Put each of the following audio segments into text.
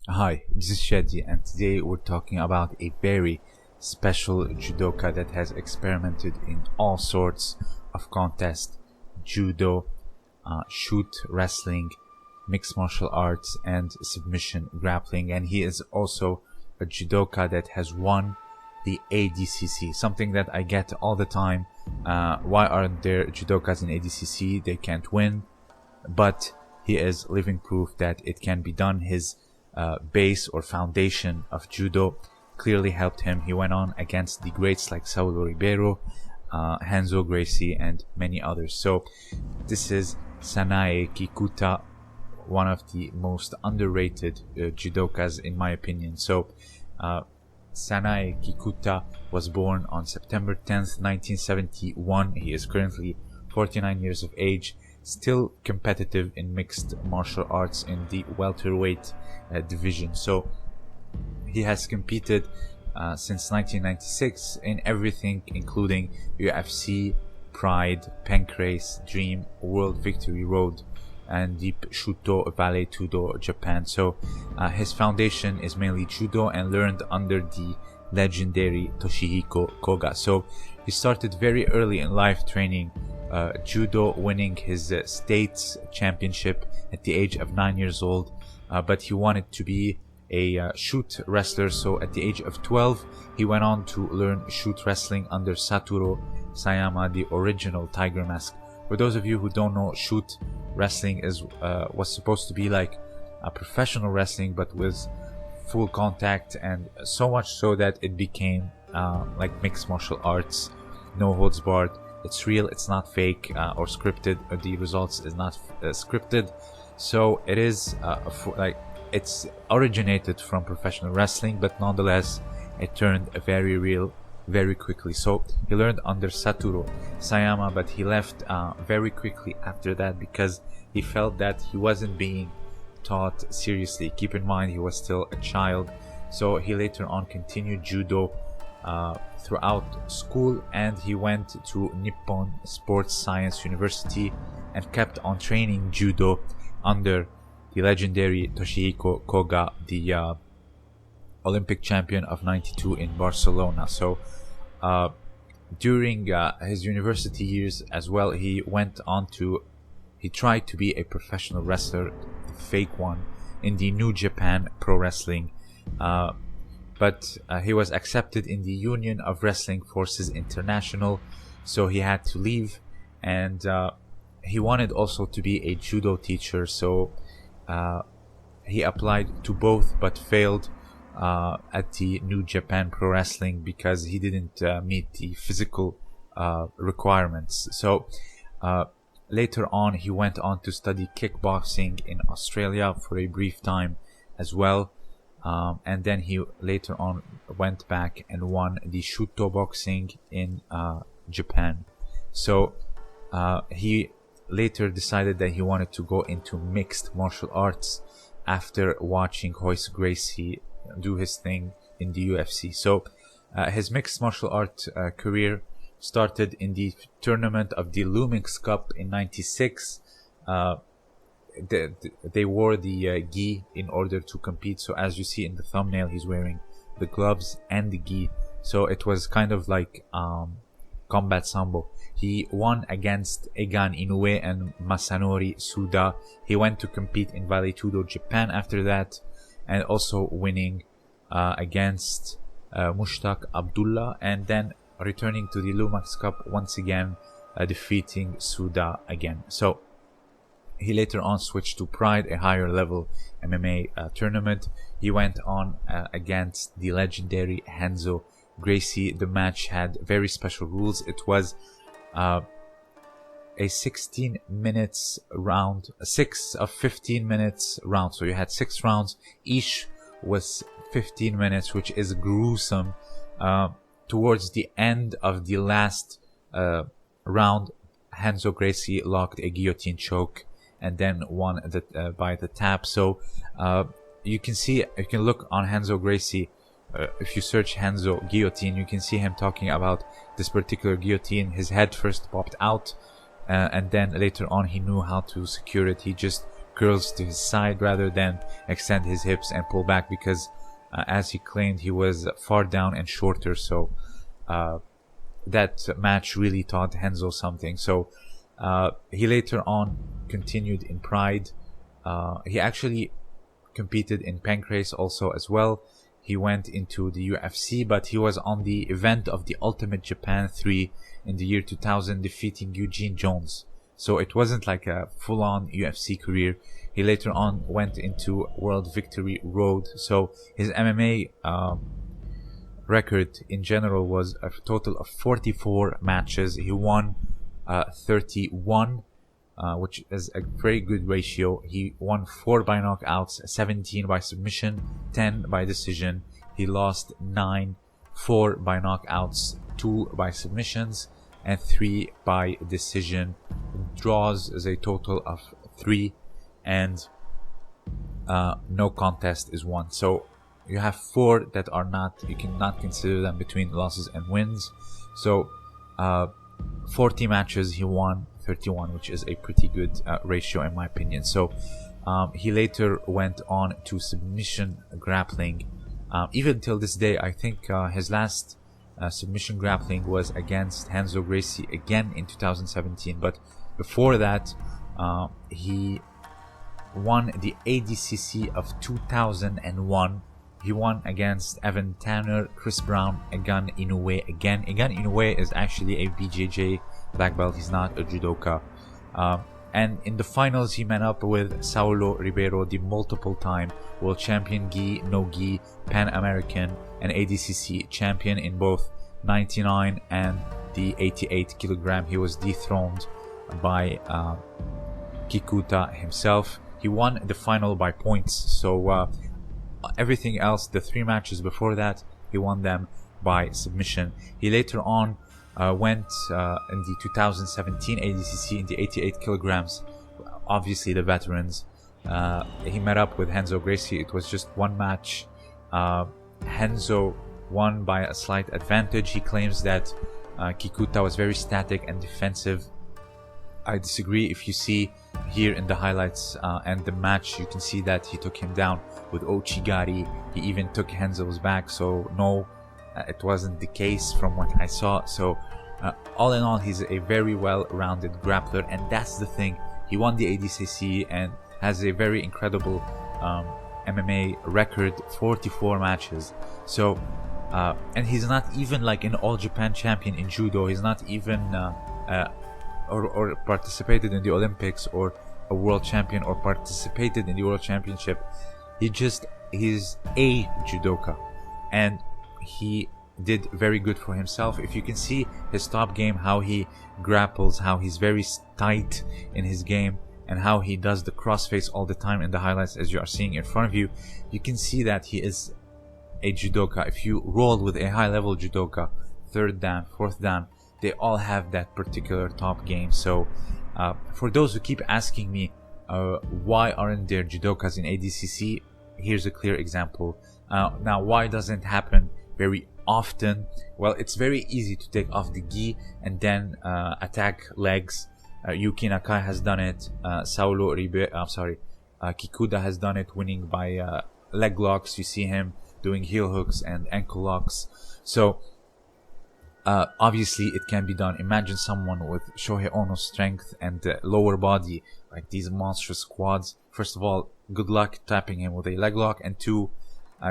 Hi, this is Shadi, and today we're talking about a very special judoka that has experimented in all sorts of contests: judo, shoot wrestling, mixed martial arts, and submission grappling. And he is also a judoka that has won the ADCC, something that I get all the time. Why aren't there judokas in ADCC? They can't win. But he is living proof that it can be done. His base or foundation of judo clearly helped him. He went on against the greats like Saulo Ribeiro, Hanzo Gracie, and many others. So this is Sanae Kikuta, one of the most underrated judokas in my opinion. So Sanae Kikuta was born on September 10th, 1971. He is currently 49 years of age, still competitive in mixed martial arts in the welterweight division. So he has competed since 1996 in everything, including UFC, Pride, Pancrase, Dream, World Victory Road, and Deep Shuto Vale Tudo Japan. So his foundation is mainly judo and learned under the legendary Toshihiko Koga. So he started very early in life training judo, winning his state's championship at the age of 9 years old, but he wanted to be a shoot wrestler. So at the age of 12 he went on to learn shoot wrestling under Satoru Sayama, the original Tiger Mask. For those of you who don't know, shoot wrestling was supposed to be like a professional wrestling, but with full contact, and so much so that it became like mixed martial arts, no holds barred. It's real, it's not fake or scripted. The results is not scripted. So it is it's originated from professional wrestling, but nonetheless it turned very real very quickly. So he learned under Satoru Sayama, but he left very quickly after that because he felt that he wasn't being taught seriously. Keep in mind, he was still a child. So he later on continued judo throughout school, and he went to Nippon Sports Science University and kept on training judo under the legendary Toshihiko Koga, the Olympic champion of '92 in Barcelona. So during his university years as well, he tried to be a professional wrestler, the fake one, in the New Japan Pro Wrestling, but he was accepted in the Union of Wrestling Forces International, so he had to leave. And he wanted also to be a judo teacher, so he applied to both but failed at the New Japan Pro Wrestling because he didn't meet the physical requirements. So later on he went on to study kickboxing in Australia for a brief time as well, and then he later on went back and won the Shuto boxing in Japan. So he later decided that he wanted to go into mixed martial arts after watching Royce Gracie do his thing in the UFC. So his mixed martial art career started in the tournament of the Lumix Cup in '96. They wore the gi in order to compete. So as you see in the thumbnail, he's wearing the gloves and the gi. So it was kind of like combat sambo. He won against Egan Inoue and Masanori Suda. He went to compete in Vale Tudo Japan after that, and also winning against Mushtaq Abdullah, and then returning to the Lumax Cup once again, defeating Suda again. So he later on switched to Pride, a higher level MMA tournament. He went on against the legendary Hanzo Gracie. The match had very special rules. It was a 16 minutes round, 6 of 15 minutes round. So you had 6 rounds, each was 15 minutes, which is gruesome. Towards the end of the last round, Hanzo Gracie locked a guillotine choke and then won by the tap. So you can look on Hanzo Gracie. If you search Hanzo guillotine, you can see him talking about this particular guillotine. His head first popped out, and then later on he knew how to secure it. He just curls to his side rather than extend his hips and pull back, because as he claimed, he was far down and shorter. So that match really taught Renzo something. So he later on continued in Pride. He actually competed in Pancrase also as well. He went into the UFC, but he was on the event of the Ultimate Japan 3 in the year 2000, defeating Eugene Jones. So it wasn't like a full-on UFC career. He later on went into World Victory Road. So his MMA record in general was a total of 44 matches. He won 31, which is a very good ratio. He won 4 by knockouts, 17 by submission, 10 by decision. He lost 9, 4 by knockouts, 2 by submissions, and 3 by decision. Draws is a total of 3, and no contest is 1. So you have 4 that are not, you cannot consider them between losses and wins. So 40 matches he won 31, which is a pretty good ratio in my opinion. So he later went on to submission grappling. Even till this day, I think his last submission grappling was against Renzo Gracie again in 2017. But before that, he won the ADCC of 2001. He won against Evan Tanner, Chris Brown, Egan Inoue again. Egan Inoue is actually a BJJ black belt. He's not a judoka. And in the finals, he met up with Saulo Ribeiro, the multiple-time world champion gi, no gi, Pan American, and ADCC champion in both 99 and the 88 kilogram. He was dethroned by Kikuta himself. He won the final by points. So everything else, the 3 matches before that, he won them by submission. He later on went in the 2017 ADCC in the 88 kilograms. Obviously the veterans. He met up with Renzo Gracie. It was just 1 match. Renzo won by a slight advantage. He claims that Kikuta was very static and defensive. I disagree. If you see here in the highlights and the match, you can see that he took him down with Ochigari. He even took Renzo's back. So no, it wasn't the case from what I saw. So all in all, he's a very well-rounded grappler, and that's the thing. He won the ADCC and has a very incredible MMA record, 44 matches. So and he's not even like an All Japan champion in judo. He's not even or participated in the Olympics, or a world champion, or participated in the world championship. He's a judoka, and he did very good for himself. If you can see his top game, how he grapples, how he's very tight in his game, and how he does the crossface all the time in the highlights as you are seeing in front of you, you can see that he is a judoka. If you roll with a high level judoka, 3rd dan, 4th dan, they all have that particular top game. So for those who keep asking me why aren't there judokas in ADCC, here's a clear example. Now, why doesn't it happen very often? Well, it's very easy to take off the gi and then attack legs. Yuki Nakai has done it. Kikuta has done it, winning by leg locks. You see him doing heel hooks and ankle locks. So obviously it can be done. Imagine someone with Shohei Ono's strength and lower body, like these monstrous quads. First of all, good luck tapping him with a leg lock, and 2,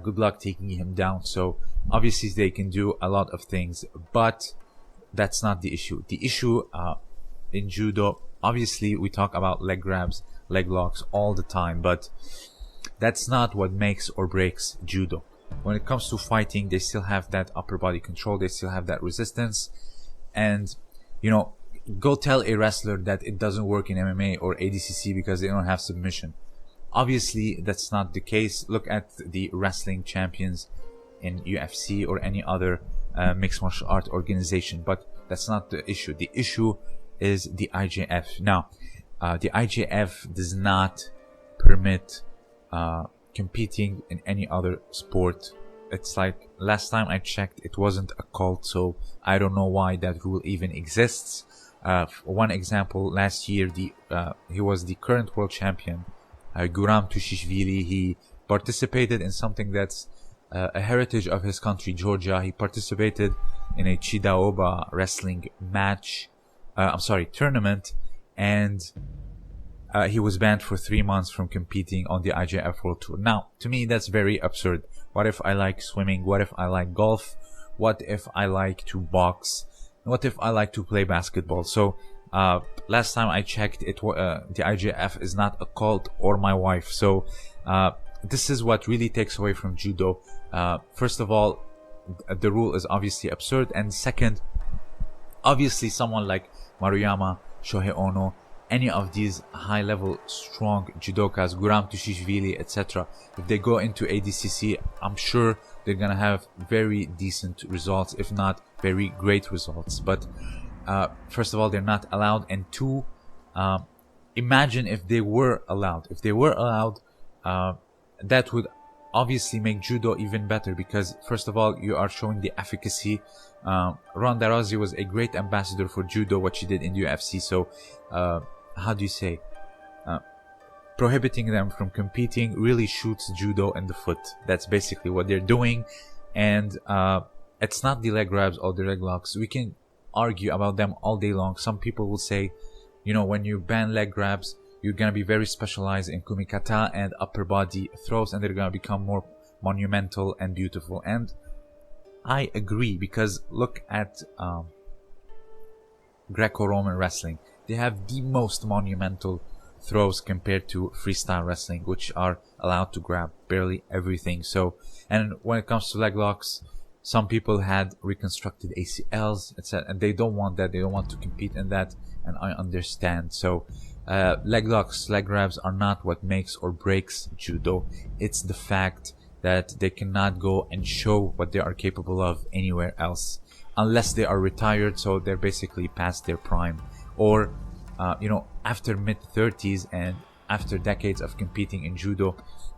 good luck taking him down. So obviously they can do a lot of things, but that's not the issue. The issue in judo, obviously we talk about leg grabs, leg locks all the time, but that's not what makes or breaks judo. When it comes to fighting, they still have that upper body control, they still have that resistance. And go tell a wrestler that it doesn't work in MMA or ADCC because they don't have submission. Obviously that's not the case. Look at the wrestling champions in UFC or any other mixed martial art organization, but that's not the issue. The issue is the IJF. Now the IJF does not permit competing in any other sport. It's like, last time I checked, it wasn't a cult, so I don't know why that rule even exists. One example, last year he was the current world champion Guram Tushishvili. He participated in something that's a heritage of his country, Georgia. He participated in a Chidaoba wrestling tournament, and he was banned for 3 months from competing on the IJF World Tour. Now, to me, that's very absurd. What if I like swimming? What if I like golf? What if I like to box? What if I like to play basketball? So, last time I checked, the IJF is not a cult or my wife. So, this is what really takes away from judo. First of all, the rule is obviously absurd, and second, obviously someone like Maruyama, Shohei Ono, any of these high-level strong judokas, Guram Tushishvili, etc., if they go into ADCC, I'm sure they're gonna have very decent results, if not very great results. But first of all, they're not allowed, and two, imagine if they were allowed. If they were allowed, that would obviously make judo even better, because first of all, you are showing the efficacy. Ronda Rousey was a great ambassador for judo, what she did in the UFC. So how do you say, prohibiting them from competing really shoots judo in the foot. That's basically what they're doing. And it's not the leg grabs or the leg locks. We can argue about them all day long. Some people will say, you know, when you ban leg grabs, you're going to be very specialized in kumikata and upper body throws, and they're going to become more monumental and beautiful. And I agree, because look at Greco-Roman wrestling. They have the most monumental throws compared to freestyle wrestling, which are allowed to grab barely everything. So, and when it comes to leg locks, some people had reconstructed ACLs, etc., and they don't want that. They don't want to compete in that, and I understand. So, leg locks, leg grabs are not what makes or breaks judo. It's the fact that they cannot go and show what they are capable of anywhere else, unless they are retired, so they're basically past their prime, or after mid-30s and after decades of competing in judo.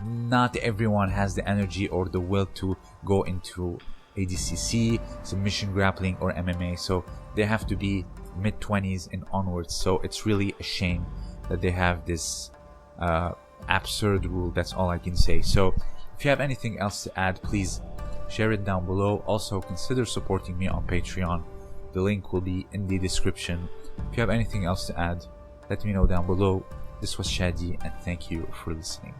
Not everyone has the energy or the will to go into ADCC, submission grappling, or MMA, so they have to be mid-20s and onwards. So it's really a shame that they have this absurd rule. That's all I can say. So if you have anything else to add, please share it down below. Also, consider supporting me on Patreon. The link will be in the description. If you have anything else to add, let me know down below. This was Shadi, and thank you for listening.